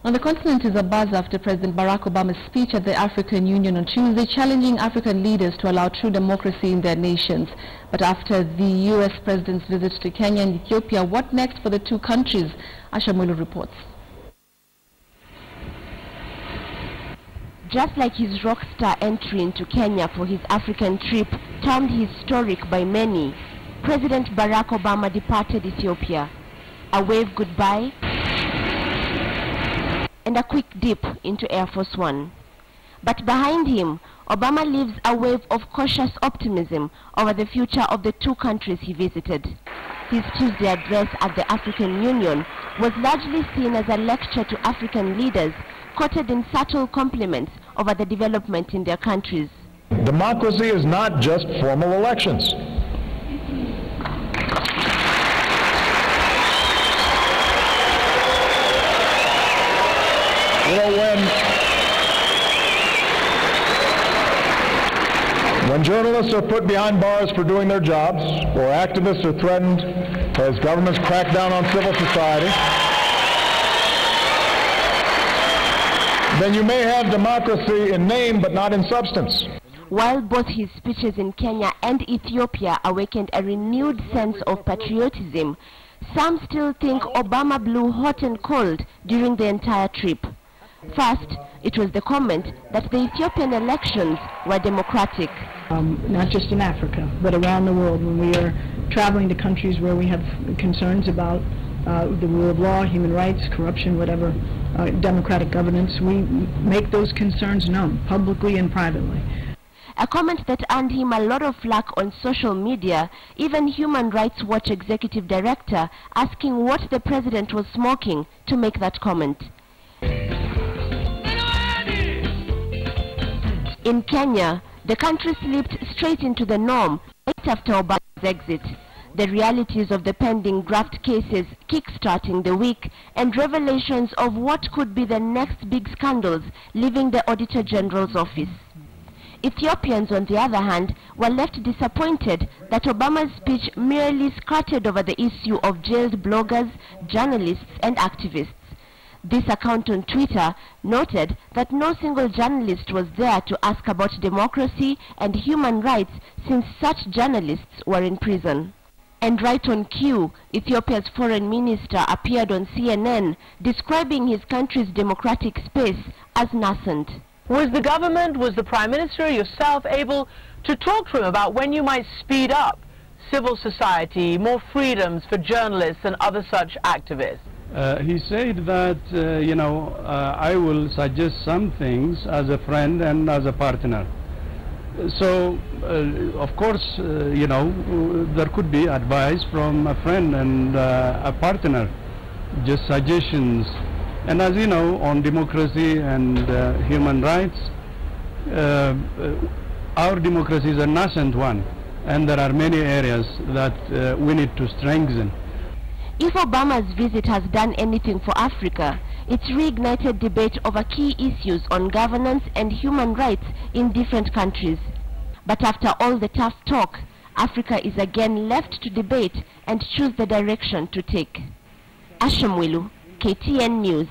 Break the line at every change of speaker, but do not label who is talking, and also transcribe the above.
On the continent is a buzz after President Barack Obama's speech at the African Union on Tuesday, challenging African leaders to allow true democracy in their nations. But after the U.S. President's visits to Kenya and Ethiopia, what next for the two countries? Asha Mulu reports.
Just like his rock star entry into Kenya for his African trip, termed historic by many, President Barack Obama departed Ethiopia. A wave goodbye and a quick dip into Air Force One. But behind him, Obama leaves a wave of cautious optimism over the future of the two countries he visited. His Tuesday address at the African Union was largely seen as a lecture to African leaders, quoted in subtle compliments over the development in their countries.
Democracy is not just formal elections. You know, when journalists are put behind bars for doing their jobs, or activists are threatened as governments crack down on civil society, then you may have democracy in name but not in substance.
While both his speeches in Kenya and Ethiopia awakened a renewed sense of patriotism, some still think Obama blew hot and cold during the entire trip. First, it was the comment that the Ethiopian elections were democratic.
Not just in Africa, but around the world. When we are traveling to countries where we have concerns about the rule of law, human rights, corruption, whatever, democratic governance, we make those concerns known, publicly and privately.
A comment that earned him a lot of flack on social media, even Human Rights Watch executive director asking what the president was smoking to make that comment. In Kenya, the country slipped straight into the norm right after Obama's exit. The realities of the pending graft cases kick-starting the week, and revelations of what could be the next big scandals leaving the Auditor General's office. Ethiopians, on the other hand, were left disappointed that Obama's speech merely skirted over the issue of jailed bloggers, journalists, and activists. This account on Twitter noted that no single journalist was there to ask about democracy and human rights since such journalists were in prison. And right on cue, Ethiopia's foreign minister appeared on CNN describing his country's democratic space as nascent.
Was the government, was the Prime Minister, yourself able to talk to him about when you might speed up civil society, more freedoms for journalists and other such activists?
He said that, I will suggest some things as a friend and as a partner. So, of course, there could be advice from a friend and a partner, just suggestions. And as you know, on democracy and human rights, our democracy is a nascent one, and there are many areas that we need to strengthen.
If Obama's visit has done anything for Africa, it's reignited debate over key issues on governance and human rights in different countries. But after all the tough talk, Africa is again left to debate and choose the direction to take. Asha Mulu, KTN News.